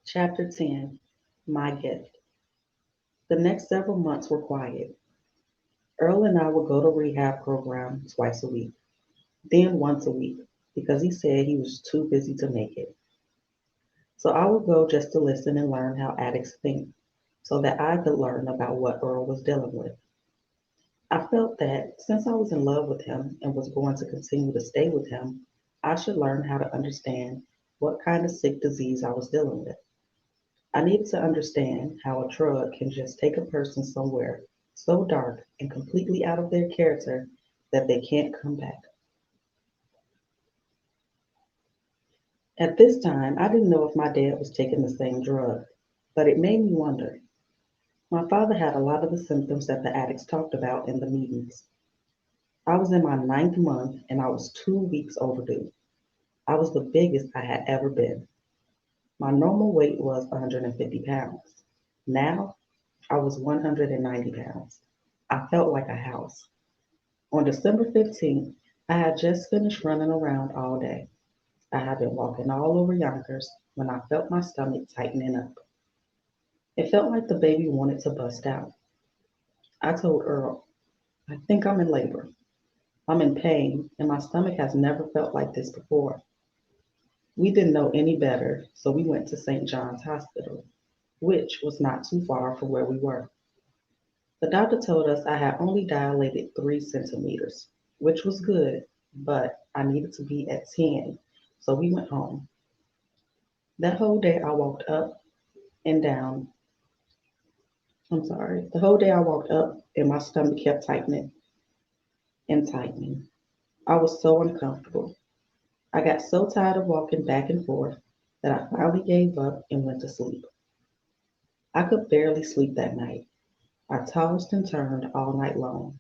Chapter 10. My Gift. The next several months were quiet. Earl and I would go to rehab program twice a week, then once a week, because he said he was too busy to make it. So I would go just to listen and learn how addicts think, so that I could learn about what Earl was dealing with. I felt that since I was in love with him and was going to continue to stay with him, I should learn how to understand what kind of sick disease I was dealing with. I needed to understand how a drug can just take a person somewhere so dark and completely out of their character that they can't come back. At this time, I didn't know if my dad was taking the same drug, but it made me wonder. My father had a lot of the symptoms that the addicts talked about in the meetings. I was in my ninth month and I was 2 weeks overdue. I was the biggest I had ever been. My normal weight was 150 pounds. Now I was 190 pounds. I felt like a house. On December 15th, I had just finished running around all day. I had been walking all over Yonkers when I felt my stomach tightening up. It felt like the baby wanted to bust out. I told Earl, I think I'm in labor. I'm in pain, and my stomach has never felt like this before. We didn't know any better, so we went to St. John's Hospital, which was not too far from where we were. The doctor told us I had only dilated 3 centimeters, which was good, but I needed to be at 10, so we went home. That whole day I walked up and down. I'm sorry. The whole day I walked up and my stomach kept tightening and tightening. I was so uncomfortable. I got so tired of walking back and forth that I finally gave up and went to sleep. I could barely sleep that night. I tossed and turned all night long.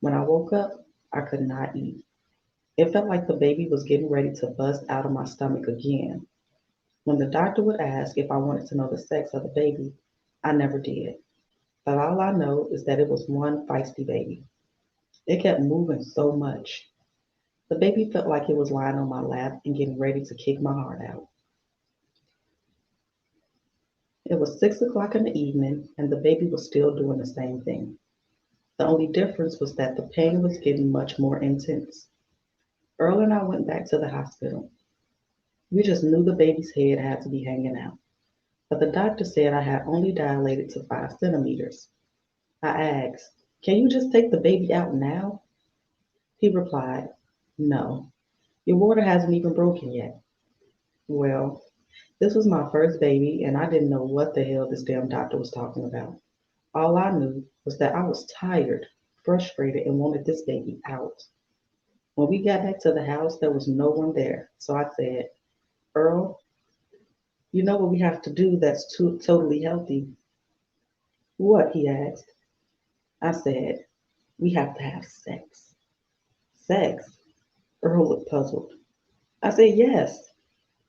When I woke up, I could not eat. It felt like the baby was getting ready to bust out of my stomach again. When the doctor would ask if I wanted to know the sex of the baby, I never did. But all I know is that it was one feisty baby. It kept moving so much. The baby felt like it was lying on my lap and getting ready to kick my heart out. It was 6 o'clock in the evening, and the baby was still doing the same thing. The only difference was that the pain was getting much more intense. Earl and I went back to the hospital. We just knew the baby's head had to be hanging out. But the doctor said I had only dilated to 5 centimeters. I asked, can you just take the baby out now? He replied, no, your water hasn't even broken yet. Well, this was my first baby, and I didn't know what the hell this damn doctor was talking about. All I knew was that I was tired, frustrated, and wanted this baby out. When we got back to the house, there was no one there, so I said, Earl, you know what we have to do that's totally healthy? What? He asked. I said, we have to have sex. Sex? Earl looked puzzled. I said, yes.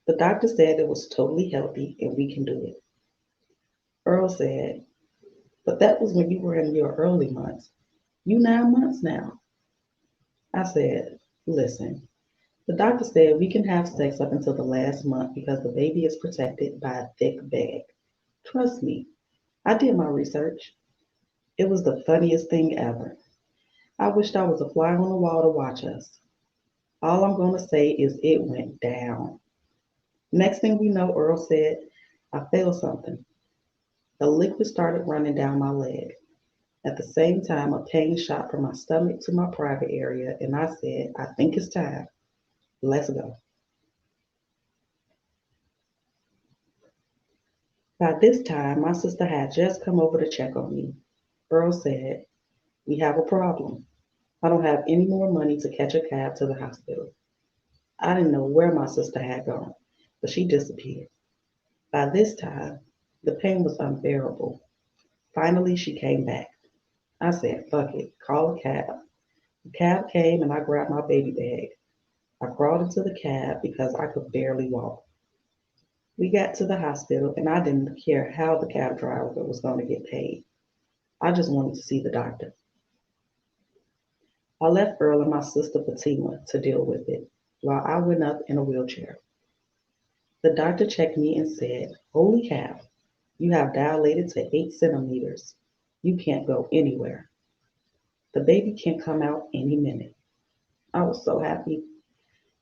The doctor said it was totally healthy and we can do it. Earl said, but that was when you were in your early months. You 9 months now. I said, listen, the doctor said we can have sex up until the last month because the baby is protected by a thick bag. Trust me, I did my research. It was the funniest thing ever. I wished I was a fly on the wall to watch us. All I'm going to say is it went down. Next thing we know, Earl said, I felt something. The liquid started running down my leg. At the same time, a pain shot from my stomach to my private area, and I said, I think it's time. Let's go. By this time, my sister had just come over to check on me. Earl said, we have a problem. I don't have any more money to catch a cab to the hospital. I didn't know where my sister had gone, but she disappeared. By this time, the pain was unbearable. Finally, she came back. I said, fuck it, call a cab. The cab came and I grabbed my baby bag. I crawled into the cab because I could barely walk. We got to the hospital and I didn't care how the cab driver was going to get paid. I just wanted to see the doctor. I left Earl and my sister Fatima to deal with it while I went up in a wheelchair. The doctor checked me and said, "Holy cow, you have dilated to 8 centimeters. You can't go anywhere. The baby can come out any minute." I was so happy.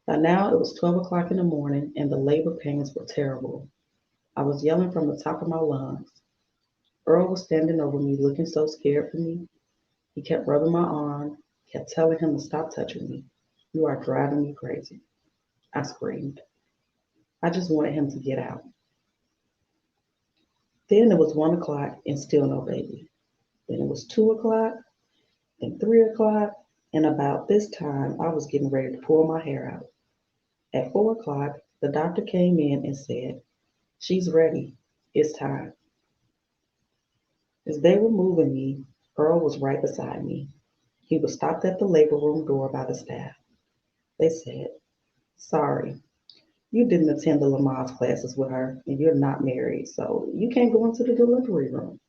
By now it was 12 o'clock in the morning and the labor pains were terrible. I was yelling from the top of my lungs. Earl was standing over me looking so scared for me. He kept rubbing my arm, kept telling him to stop touching me. "You are driving me crazy." I screamed. I just wanted him to get out. Then it was 1 o'clock and still no baby. Then it was 2 o'clock and 3 o'clock, and about this time I was getting ready to pull my hair out. At 4 o'clock, the doctor came in and said, "She's ready. It's time." As they were moving me, Earl was right beside me. He was stopped at the labor room door by the staff. They said, "Sorry, you didn't attend the Lamaze classes with her, and you're not married, so you can't go into the delivery room."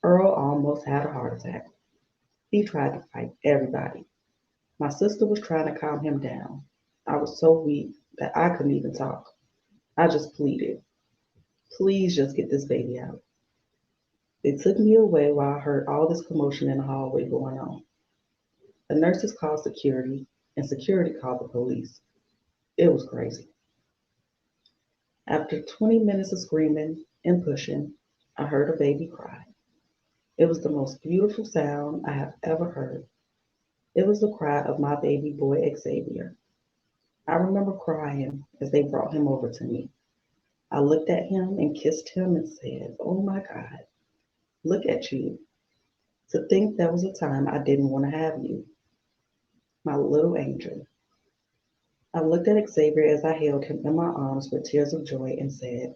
Earl almost had a heart attack. He tried to fight everybody. My sister was trying to calm him down. I was so weak that I couldn't even talk. I just pleaded, "Please just get this baby out." They took me away while I heard all this commotion in the hallway going on. The nurses called security, and security called the police. It was crazy. After 20 minutes of screaming and pushing, I heard a baby cry. It was the most beautiful sound I have ever heard. It was the cry of my baby boy Xavier. I remember crying as they brought him over to me. I looked at him and kissed him and said, "Oh my God, look at you. To think there was a time I didn't want to have you, my little angel." I looked at Xavier as I held him in my arms with tears of joy and said,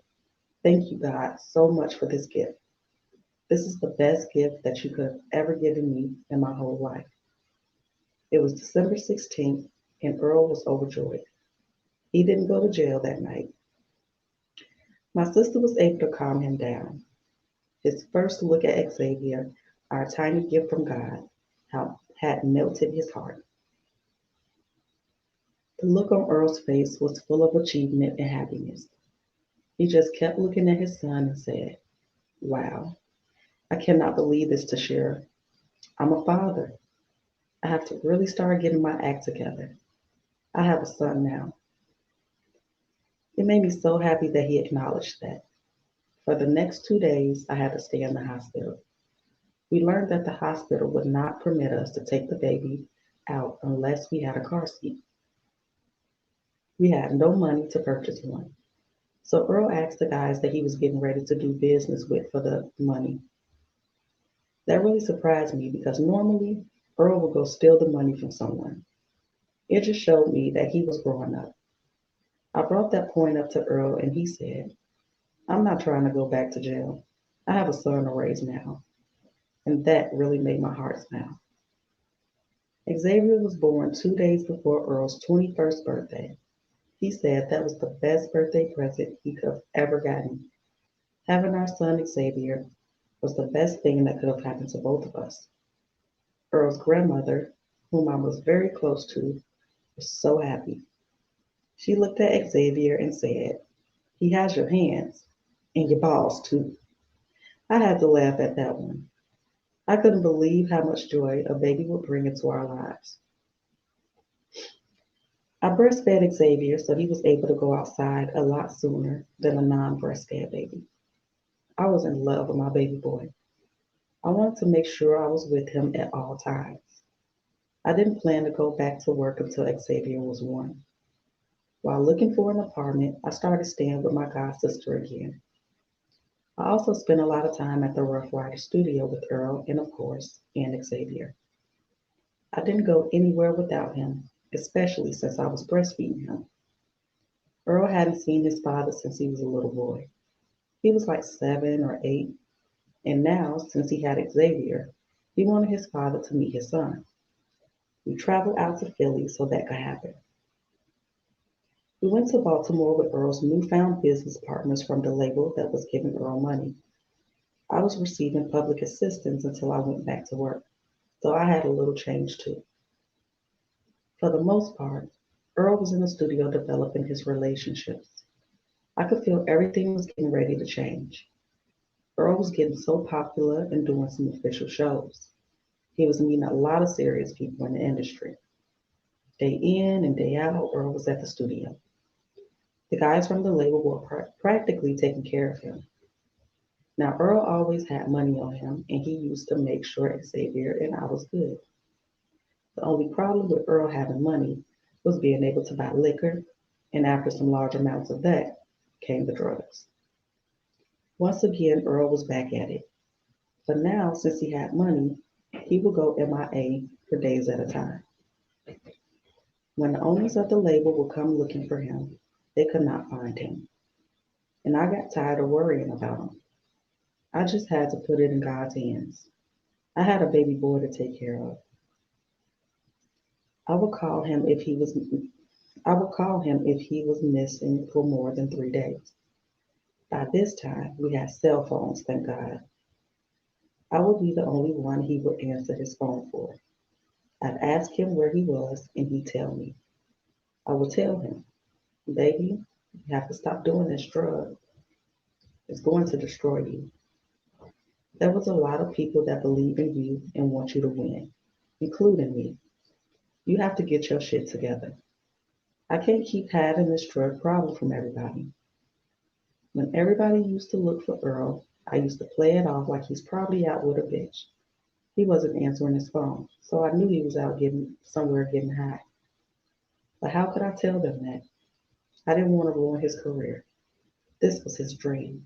"Thank you, God, so much for this gift. This is the best gift that you could have ever given me in my whole life." It was December 16th, and Earl was overjoyed. He didn't go to jail that night. My sister was able to calm him down. His first look at Xavier, our tiny gift from God, had melted his heart. The look on Earl's face was full of achievement and happiness. He just kept looking at his son and said, "Wow, I cannot believe this, Tashira. I'm a father. I have to really start getting my act together. I have a son now." It made me so happy that he acknowledged that. For the next 2 days, I had to stay in the hospital. We learned that the hospital would not permit us to take the baby out unless we had a car seat. We had no money to purchase one. So Earl asked the guys that he was getting ready to do business with for the money. That really surprised me because normally Earl would go steal the money from someone. It just showed me that he was growing up. I brought that point up to Earl and he said, "I'm not trying to go back to jail. I have a son to raise now." And that really made my heart smile. Xavier was born 2 days before Earl's 21st birthday. He said that was the best birthday present he could have ever gotten. Having our son Xavier was the best thing that could have happened to both of us. Earl's grandmother, whom I was very close to, was so happy. She looked at Xavier and said, "He has your hands and your balls too." I had to laugh at that one. I couldn't believe how much joy a baby would bring into our lives. I breastfed Xavier so he was able to go outside a lot sooner than a non breastfed baby. I was in love with my baby boy. I wanted to make sure I was with him at all times. I didn't plan to go back to work until Xavier was 1. While looking for an apartment, I started staying with my god sister again. I also spent a lot of time at the Rough Rider studio with Earl and, of course, and Xavier. I didn't go anywhere without him, especially since I was breastfeeding him. Earl hadn't seen his father since he was a little boy. He was like 7 or 8, and now, since he had Xavier, he wanted his father to meet his son. We traveled out to Philly so that could happen. We went to Baltimore with Earl's newfound business partners from the label that was giving Earl money. I was receiving public assistance until I went back to work, so I had a little change too. For the most part, Earl was in the studio developing his relationships. I could feel everything was getting ready to change. Earl was getting so popular and doing some official shows. He was meeting a lot of serious people in the industry. Day in and day out, Earl was at the studio. The guys from the label were practically taking care of him. Now, Earl always had money on him, and he used to make sure Xavier and I was good. The only problem with Earl having money was being able to buy liquor, and after some large amounts of that came the drugs. Once again, Earl was back at it. But now, since he had money, he would go MIA for days at a time. When the owners of the label would come looking for him, they could not find him. And I got tired of worrying about him. I just had to put it in God's hands. I had a baby boy to take care of. I would call him if he was I would call him if he was missing for more than 3 days. By this time, we had cell phones, thank God. I would be the only one he would answer his phone for. I'd ask him where he was, and he'd tell me. I would tell him, baby, you have to stop doing this drug. It's going to destroy you. There was a lot of people that believe in you and want you to win, including me. You have to get your shit together. I can't keep hiding this drug problem from everybody. When everybody used to look for Earl, I used to play it off like he's probably out with a bitch. He wasn't answering his phone, so I knew he was out getting somewhere getting high. But how could I tell them that? I didn't want to ruin his career. This was his dream.